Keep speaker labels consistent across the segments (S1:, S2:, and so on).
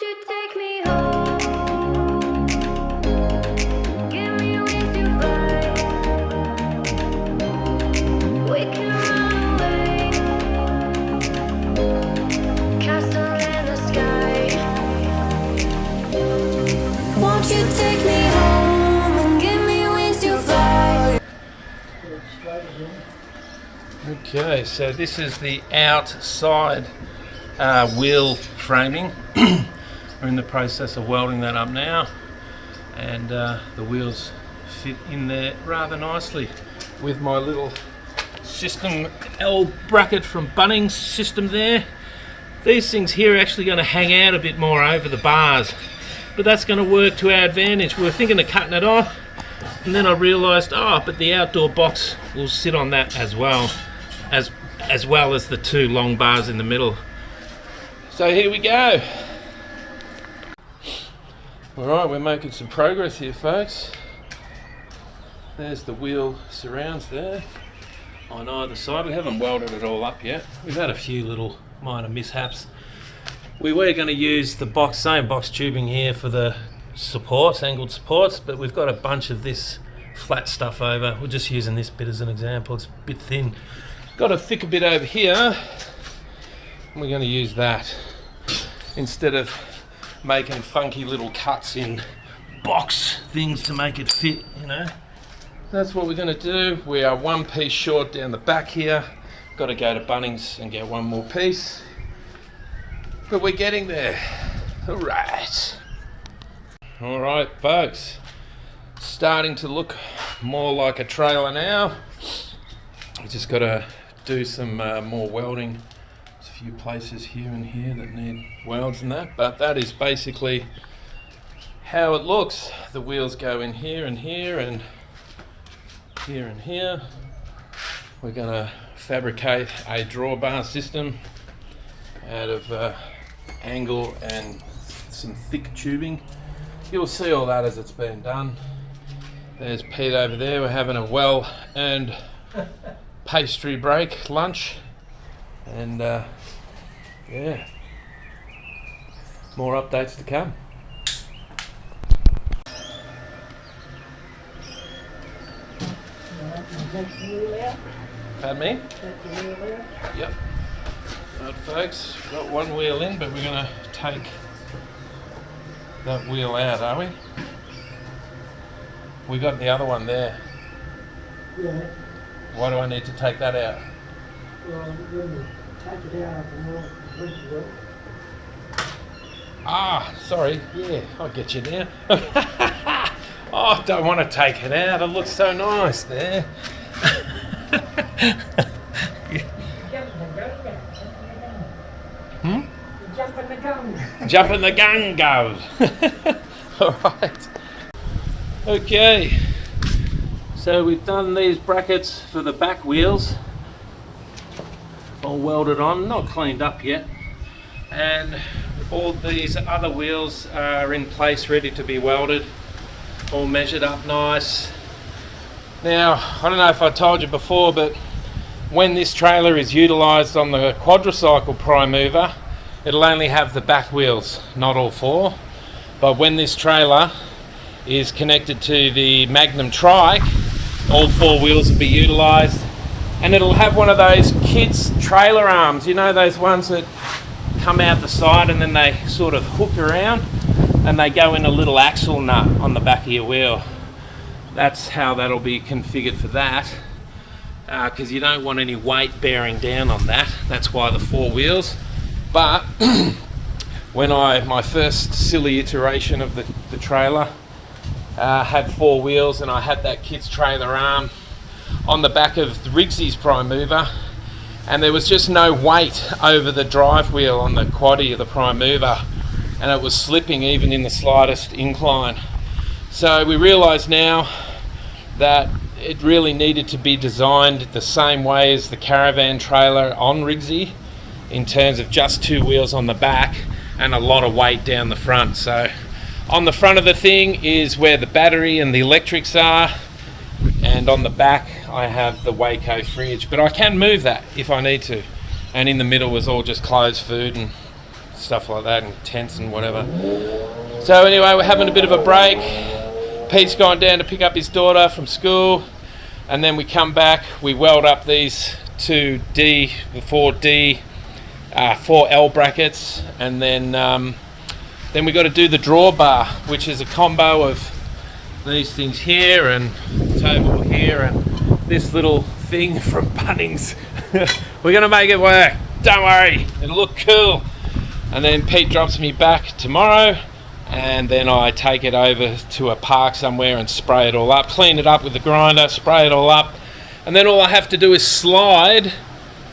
S1: you take me home? Give me wings to fly. We can run away. Castle in the sky. Won't you take me home and give me wings to fly?
S2: Okay, so this is the outside wheel framing. We're in the process of welding that up now, and the wheels fit in there rather nicely with my little system L bracket from Bunnings system there. These things here are actually going to hang out a bit more over the bars, but that's going to work to our advantage. We were thinking of cutting it off, and then I realised, but the outdoor box will sit on that as well as the two long bars in the middle. So here we go. Alright, we're making some progress here, folks. There's the wheel surrounds there on either side. We haven't welded it all up yet. We've had a few little minor mishaps. We were going to use the same box tubing here for the supports, angled supports, but we've got a bunch of this flat stuff over. We're just using this bit as an example. It's a bit thin. Got a thicker bit over here, and we're going to use that instead of making funky little cuts in box things to make it fit, you know. That's what we're going to do. We are one piece short down the back here. Got to go to Bunnings and get one more piece, but we're getting there. Alright, folks, starting to look more like a trailer now. We just got to do some more welding. There's a few places here and here that need welds and that, but that is basically how it looks. The wheels go in here and here and here and here. We're going to fabricate a drawbar system out of angle and some thick tubing. You'll see all that as it's being done. There's Pete over there. We're having a well-earned pastry break lunch, and yeah, more updates to come. Pardon me? Yep. Right, folks, got one wheel in, but we're going to take that wheel out, are we? We got the other one there.
S3: Yeah.
S2: Why do I need to take that out?
S3: Well, when you take it out, I can link to it.
S2: Ah, sorry. Yeah, I'll get you now. Oh, I don't want to take it out. It looks so nice there.
S3: Jumping the gun.
S2: Jumping the gun goes. All right. Okay. So we've done these brackets for the back wheels. All welded on, not cleaned up yet. And all these other wheels are in place, ready to be welded. All measured up nice. Now, I don't know if I told you before, but when this trailer is utilised on the quadricycle prime mover, it'll only have the back wheels, not all four. But when this trailer is connected to the Magnum trike, all four wheels will be utilised, and it'll have one of those kids trailer arms, you know, those ones that come out the side and then they sort of hook around and they go in a little axle nut on the back of your wheel. That's how that'll be configured for that, because you don't want any weight bearing down on that. That's why the four wheels. But when my first silly iteration of the trailer had four wheels, and I had that kid's trailer arm on the back of the Rigsy's prime mover, and there was just no weight over the drive wheel on the quaddie of the prime mover, and it was slipping even in the slightest incline. So we realised now that it really needed to be designed the same way as the caravan trailer on Rigsy, in terms of just two wheels on the back and a lot of weight down the front. So on the front of the thing is where the battery and the electrics are, and on the back I have the Waco fridge, but I can move that if I need to. And in the middle was all just closed food and stuff like that, and tents and whatever. So anyway, we're having a bit of a break. Pete's gone down to pick up his daughter from school, and then we come back, we weld up these two 4L brackets, and then we got to do the drawbar, which is a combo of these things here and table here and this little thing from Bunnings. We're gonna make it work, don't worry, it'll look cool. And then Pete drops me back tomorrow, and then I take it over to a park somewhere and spray it all up, clean it up with the grinder, spray it all up, and then all I have to do is slide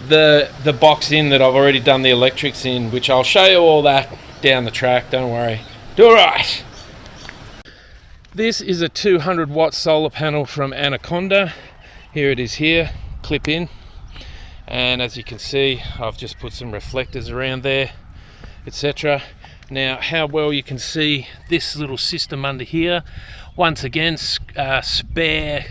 S2: the box in that I've already done the electrics in, which I'll show you all that down the track, don't worry. Do it right. This is a 200 watt solar panel from Anaconda. Here it is here, clip in, and as you can see, I've just put some reflectors around there, etc. Now, how well you can see this little system under here, once again, spare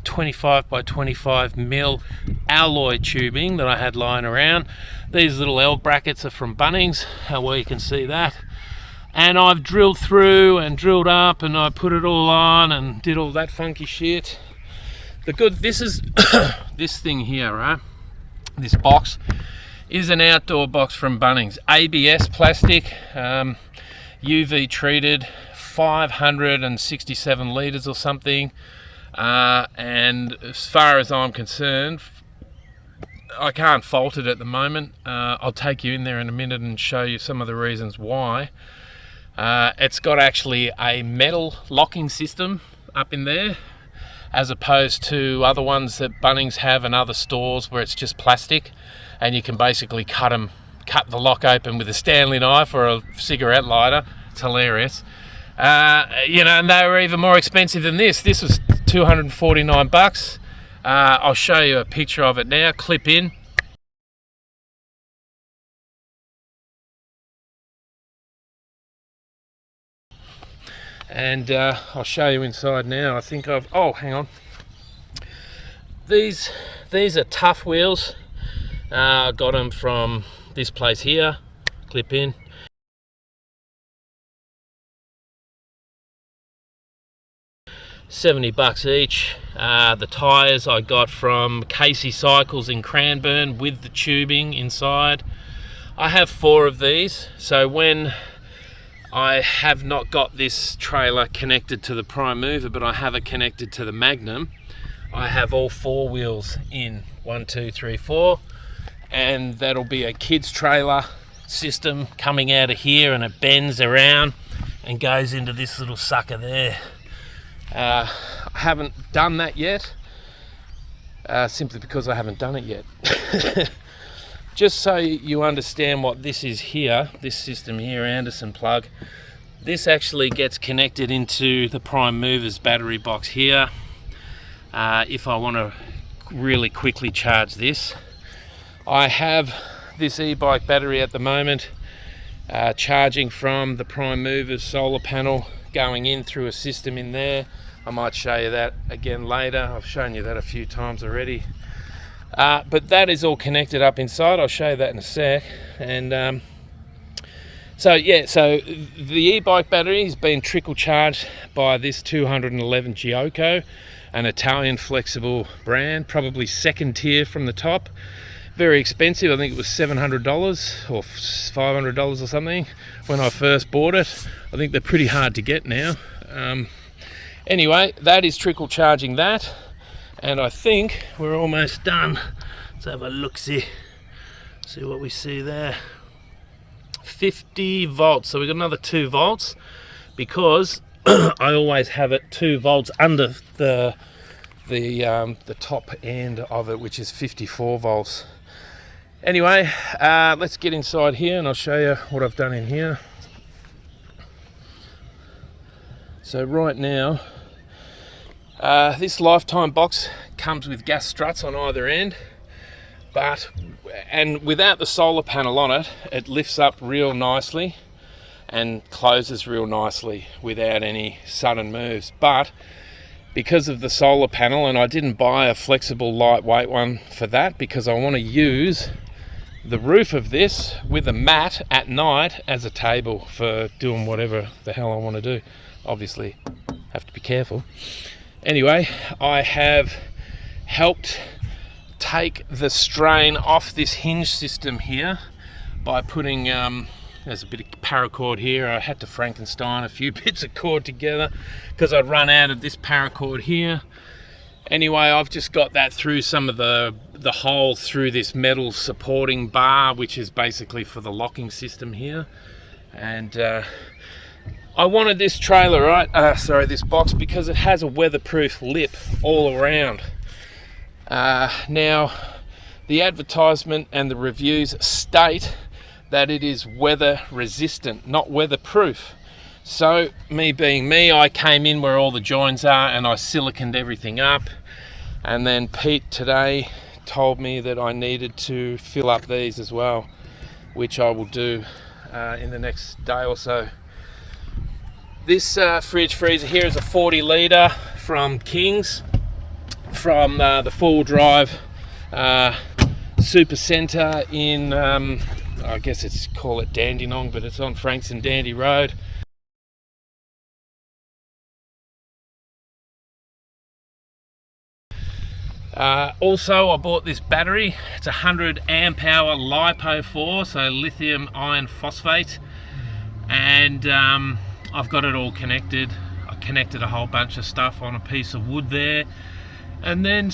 S2: 25 by 25 mil alloy tubing that I had lying around. These little L brackets are from Bunnings, how well you can see that. And I've drilled through and drilled up, and I put it all on and did all that funky shit. This is this thing here, right? This box is an outdoor box from Bunnings, ABS plastic, UV treated, 567 litres or something, and as far as I'm concerned, I can't fault it at the moment. I'll take you in there in a minute and show you some of the reasons why. It's got actually a metal locking system up in there, as opposed to other ones that Bunnings have and other stores where it's just plastic, and you can basically cut the lock open with a Stanley knife or a cigarette lighter. It's hilarious. And they were even more expensive than this. This was $249. I'll show you a picture of it now. Clip in. And I'll show you inside now. I think hang on. These are tough wheels. I got them from this place here. Clip in. $70 each. The tyres I got from Casey Cycles in Cranbourne with the tubing inside. I have 4 of these, so when I have not got this trailer connected to the prime mover, but I have it connected to the Magnum, I have all 4 wheels in, 1, 2, 3, 4, and that'll be a kids trailer system coming out of here, and it bends around and goes into this little sucker there. I haven't done that yet, simply because I haven't done it yet. Just so you understand what this is here, this system here, Anderson plug, this actually gets connected into the prime mover's battery box here. If I want to really quickly charge this, I have this e-bike battery at the moment charging from the prime mover's solar panel, going in through a system in there. I might show you that again later. I've shown you that a few times already. But that is all connected up inside. I'll show you that in a sec. And so the e-bike battery has been trickle charged by this 211 Gioco, an Italian flexible brand, probably second tier from the top. Very expensive. I think it was $700 or $500 or something when I first bought it. I think they're pretty hard to get now. Anyway, that is trickle charging that. And I think we're almost done. Let's have a look-see. See what we see there. 50 volts. So we've got another 2 volts because I always have it 2 volts under the top end of it, which is 54 volts. Anyway, let's get inside here and I'll show you what I've done in here. So right now, this lifetime box comes with gas struts on either end, and without the solar panel on it, it lifts up real nicely and closes real nicely without any sudden moves. But because of the solar panel, and I didn't buy a flexible lightweight one for that because I want to use the roof of this with a mat at night as a table for doing whatever the hell I want to do. Obviously, have to be careful. Anyway, I have helped take the strain off this hinge system here by putting there's a bit of paracord here. I had to Frankenstein a few bits of cord together because I'd run out of this paracord here. Anyway, I've just got that through some of the holes through this metal supporting bar, which is basically for the locking system here. And I wanted this trailer, right? This box, because it has a weatherproof lip all around. Now, the advertisement and the reviews state that it is weather resistant, not weatherproof. So, me being me, I came in where all the joins are and I siliconed everything up. And then Pete today told me that I needed to fill up these as well, which I will do in the next day or so. This fridge freezer here is a 40 litre from King's, from the Wheel Drive Supa Centre in, I guess it's call it Dandenong, but it's on Frankston Dandy Road. Also, I bought this battery. It's 100 amp hour LiPo 4, so lithium iron phosphate, and I've got it all connected. I connected a whole bunch of stuff on a piece of wood there, and then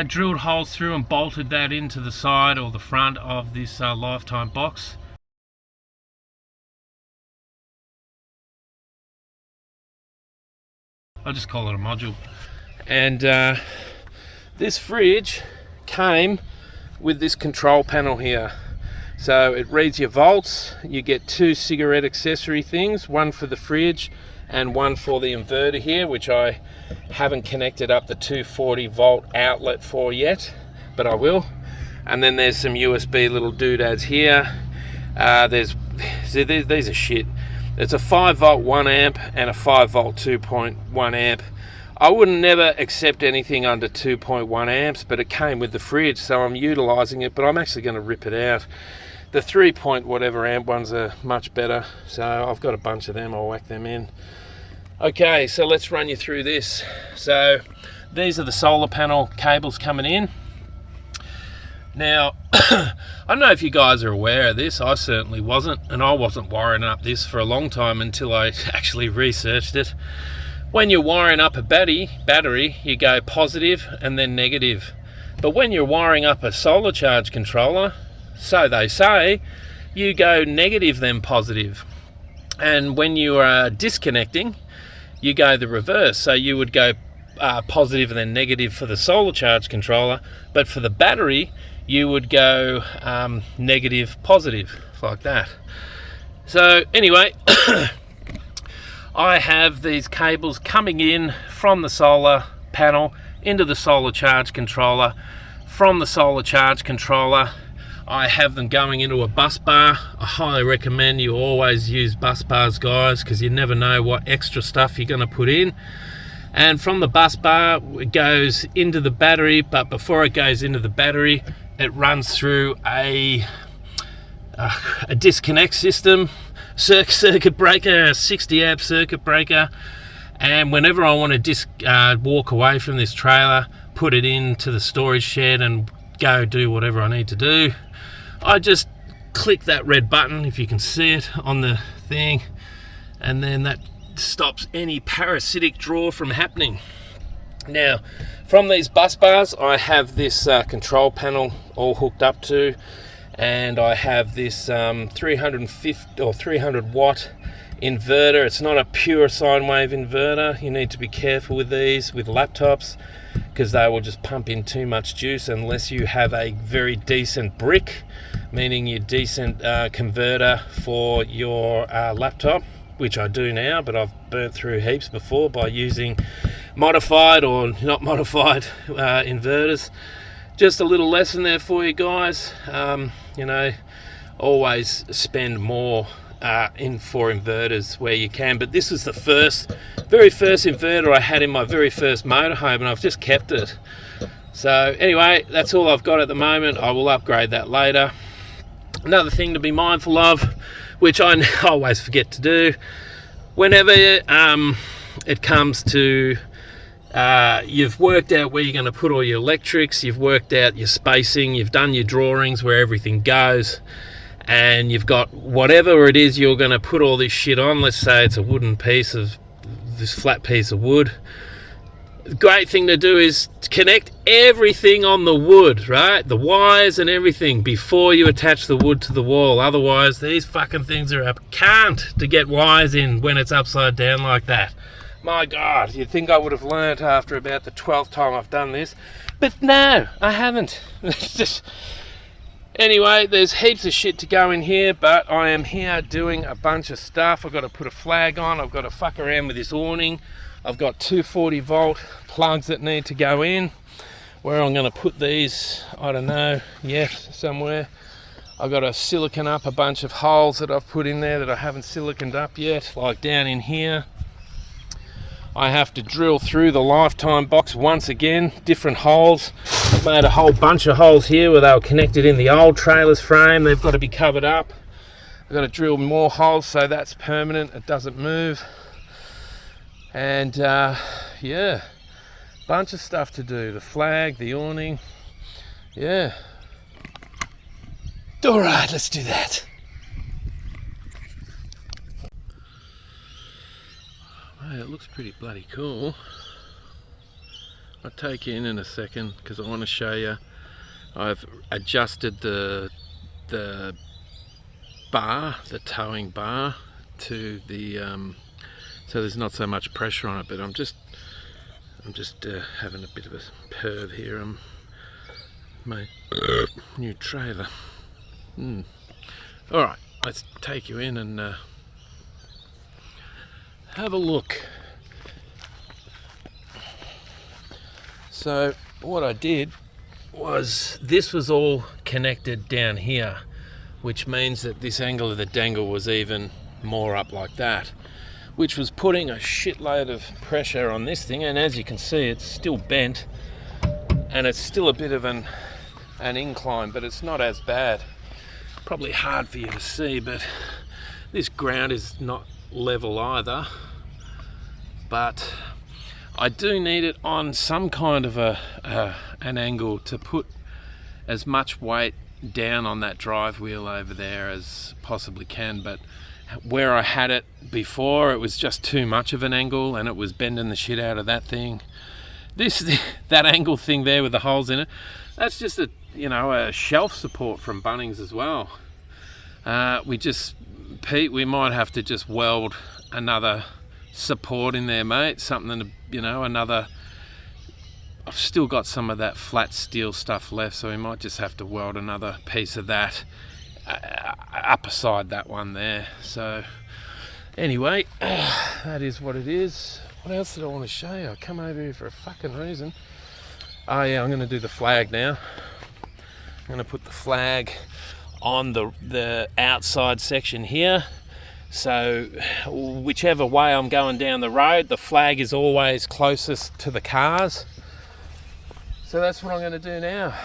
S2: drilled holes through and bolted that into the side or the front of this lifetime box. I'll just call it a module. And this fridge came with this control panel here. So it reads your volts. You get 2 cigarette accessory things, one for the fridge and one for the inverter here, which I haven't connected up the 240 volt outlet for yet, but I will. And then there's some USB little doodads here. These are shit. It's a 5 volt 1 amp and a 5 volt 2.1 amp. I wouldn't never accept anything under 2.1 amps, but it came with the fridge, so I'm utilizing it, but I'm actually going to rip it out. The 3 point whatever amp ones are much better, so I've got a bunch of them. I'll whack them in. Okay, so let's run you through this. So these are the solar panel cables coming in. Now, I don't know if you guys are aware of this. I certainly wasn't, and I wasn't wiring up this for a long time until I actually researched it. When you're wiring up a battery, you go positive and then negative. But when you're wiring up a solar charge controller, so they say, you go negative then positive. And when you are disconnecting, you go the reverse. So you would go positive and then negative for the solar charge controller, but for the battery, you would go negative, positive, like that. So anyway, I have these cables coming in from the solar panel into the solar charge controller. From the solar charge controller, I have them going into a bus bar. I highly recommend you always use bus bars, guys, because you never know what extra stuff you're going to put in. And from the bus bar, it goes into the battery, but before it goes into the battery, it runs through a disconnect system, circuit breaker, a 60 amp circuit breaker. And whenever I want to walk away from this trailer, put it into the storage shed and go do whatever I need to do, I just click that red button, if you can see it on the thing, and then that stops any parasitic draw from happening. Now, from these bus bars, I have this control panel all hooked up to, and I have this 350 or 300 watt inverter. It's not a pure sine wave inverter. You need to be careful with these with laptops, because they will just pump in too much juice unless you have a very decent brick, meaning your decent converter for your laptop, which I do now, but I've burnt through heaps before by using modified or not modified inverters. Just a little lesson there for you guys. You know, always spend more for inverters where you can, but this is the very first inverter I had in my very first motorhome, and I've just kept it. So anyway, that's all I've got at the moment. I will upgrade that later. Another thing to be mindful of, which I always forget to do, whenever it comes to you've worked out where you're going to put all your electrics, you've worked out your spacing, you've done your drawings where everything goes, and you've got whatever it is you're going to put all this shit on. Let's say it's a wooden piece of this flat piece of wood. The great thing to do is to connect everything on the wood, right? The wires and everything before you attach the wood to the wall. Otherwise, these fucking things are a cunt to get wires in when it's upside down like that. My God, you'd think I would have learnt after about the 12th time I've done this. But no, I haven't. It's just... Anyway, there's heaps of shit to go in here, but I am here doing a bunch of stuff. I've got to put a flag on. I've got to fuck around with this awning. I've got 240 volt plugs that need to go in. Where I'm going to put these, I don't know yet, somewhere. I've got to silicon up a bunch of holes that I've put in there that I haven't siliconed up yet, like down in here. I have to drill through the lifetime box once again, different holes. I've made a whole bunch of holes here where they were connected in the old trailer's frame. They've got to be covered up. I've got to drill more holes so that's permanent, it doesn't move. And yeah, bunch of stuff to do. The flag, the awning, yeah. All right, let's do that. Hey, it looks pretty bloody cool. I'll take you in a second because I want to show you. I've adjusted the bar, the towing bar, to the so there's not so much pressure on it. But I'm just having a bit of a perv here on my new trailer. All right, let's take you in and have a look. So what I did was, this was all connected down here, which means that this angle of the dangle was even more up like that, which was putting a shitload of pressure on this thing. And as you can see, it's still bent and it's still a bit of an incline, but it's not as bad. Probably hard for you to see, but this ground is not level either, but I do need it on some kind of an angle to put as much weight down on that drive wheel over there as possibly can. But where I had it before, it was just too much of an angle and it was bending the shit out of that thing. That angle thing there with the holes in it, that's just a shelf support from Bunnings as well. Pete, we might have to just weld another support in there, mate. Something to, another. I've still got some of that flat steel stuff left, so we might just have to weld another piece of that up beside that one there. So anyway, that is what it is. What else did I want to show you? I come over here for a fucking reason. Oh yeah, I'm going to do the flag now. I'm going to put the flag on the outside section here, so whichever way I'm going down the road, the flag is always closest to the cars. So that's what I'm going to do now.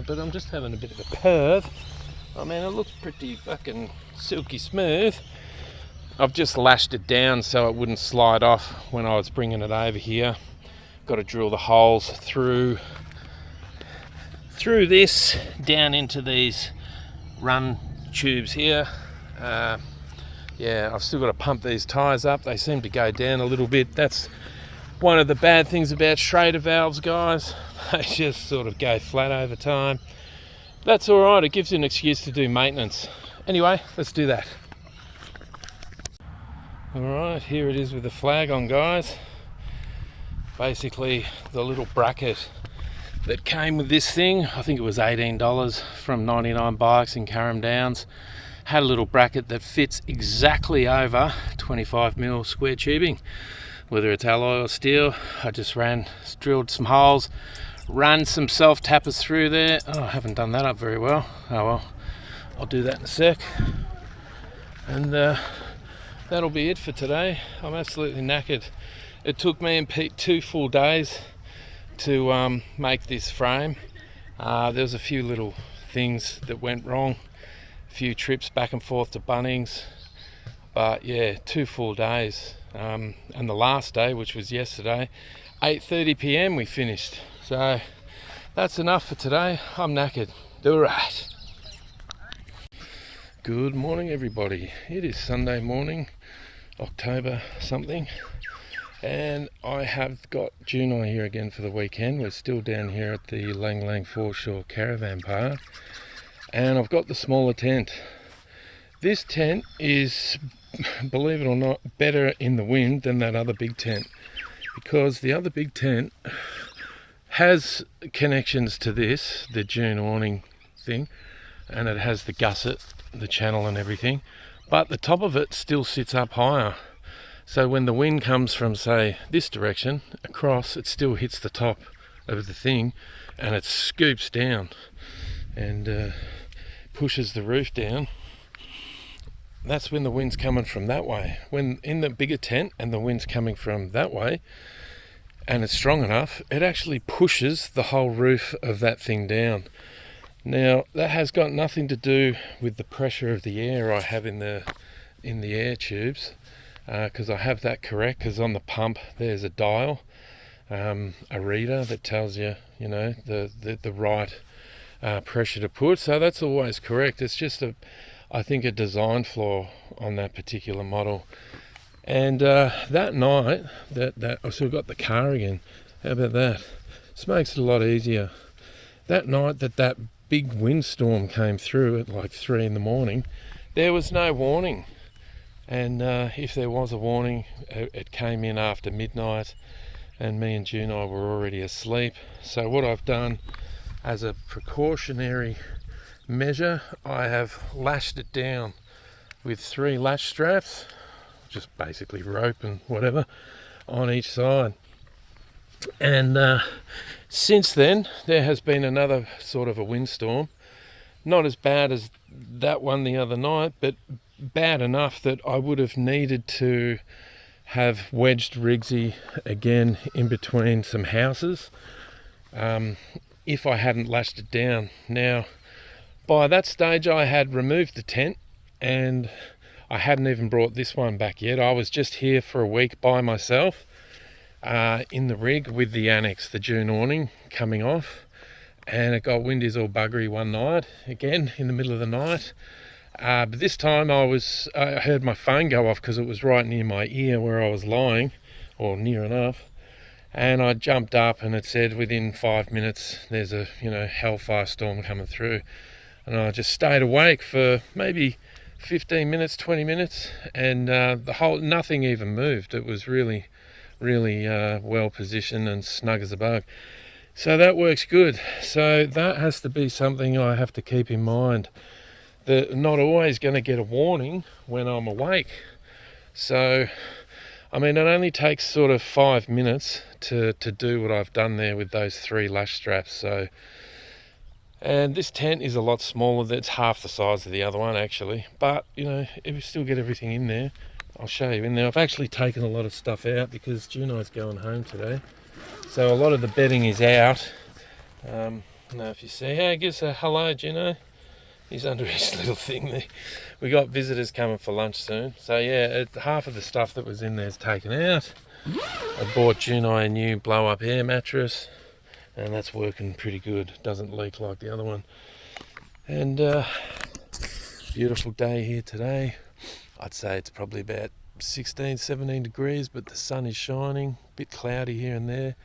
S2: But I'm just having a bit of a perv. I mean, it looks pretty fucking silky smooth. I've just lashed it down so it wouldn't slide off when I was bringing it over here. Got to drill the holes through this down into these run tubes here. Yeah, I've still got to pump these tyres up. They seem to go down a little bit. That's one of the bad things about Schrader valves, guys. They just sort of go flat over time. That's all right. It gives you an excuse to do maintenance. Anyway, let's do that. All right, here it is with the flag on, guys. Basically, the little bracket that came with this thing, I think it was $18 from 99 Bikes in Carrum Downs, had a little bracket that fits exactly over 25mm square tubing, whether it's alloy or steel. I just drilled some holes, ran some self-tappers through there. Oh, I haven't done that up very well. Oh well, I'll do that in a sec. And that'll be it for today. I'm absolutely knackered. It took me and Pete 2 full days to make this frame. There was a few little things that went wrong few trips back and forth to Bunnings. But yeah, 2 full days. And the last day, which was yesterday, 8:30 p.m. we finished. So that's enough for today. I'm knackered. Do right. Good morning, everybody. It is Sunday morning, October something, and I have got Junai here again for the weekend. We're still down here at the Lang Lang Foreshore Caravan Park, and I've got the smaller tent. This tent is, believe it or not, better in the wind than that other big tent, because the other big tent has connections to this, the dune awning thing, and it has the gusset, the channel and everything, but the top of it still sits up higher. So when the wind comes from, say, this direction across, it still hits the top of the thing and it scoops down and pushes the roof down. That's when the wind's coming from that way. When in the bigger tent and the wind's coming from that way and it's strong enough, it actually pushes the whole roof of that thing down. Now that has got nothing to do with the pressure of the air I have in the air tubes, because I have that correct, because on the pump there's a dial, a reader that tells you, you know, the right pressure to put. So that's always correct. It's just I think a design flaw on that particular model. And that night that I still got the car again. How about that? This makes it a lot easier. That night that big windstorm came through at like 3 in the morning, there was no warning, and if there was a warning, it came in after midnight, and me and Junai were already asleep. So what I've done as a precautionary measure, I have lashed it down with 3 lash straps, just basically rope and whatever, on each side. And since then there has been another sort of a windstorm, not as bad as that one the other night, but bad enough that I would have needed to have wedged Rigsy again in between some houses if I hadn't lashed it down. Now by that stage I had removed the tent and I hadn't even brought this one back yet. I was just here for a week by myself in the rig with the annex, the dune awning coming off, and it got windy as all buggery one night, again in the middle of the night. But this time I heard my phone go off because it was right near my ear where I was lying, or near enough, and I jumped up and it said within 5 minutes there's a hellfire storm coming through, and I just stayed awake for maybe 15 minutes, 20 minutes, and nothing even moved. It was really well positioned and snug as a bug. So that works good. So that has to be something I have to keep in mind, that I'm not always going to get a warning when I'm awake. So I mean, it only takes sort of 5 minutes to do what I've done there with those 3 lash straps. So, and this tent is a lot smaller. That's half the size of the other one actually, but if we still get everything in there, I'll show you in there. I've actually taken a lot of stuff out because Junai's going home today, so a lot of the bedding is out. I don't know if you see. Hey, give us a hello, Junai. He's under his little thing there. We got visitors coming for lunch soon, so yeah, half of the stuff that was in there is taken out. I bought Junai a new blow-up air mattress, and that's working pretty good. Doesn't leak like the other one. And beautiful day here today. I'd say it's probably about 16, 17 degrees, but the sun is shining. A bit cloudy here and there,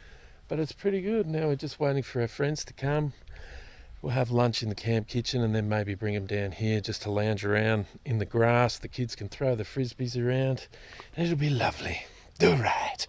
S2: but it's pretty good. Now we're just waiting for our friends to come. We'll have lunch in the camp kitchen and then maybe bring them down here just to lounge around in the grass. The kids can throw the frisbees around and it'll be lovely. Do right.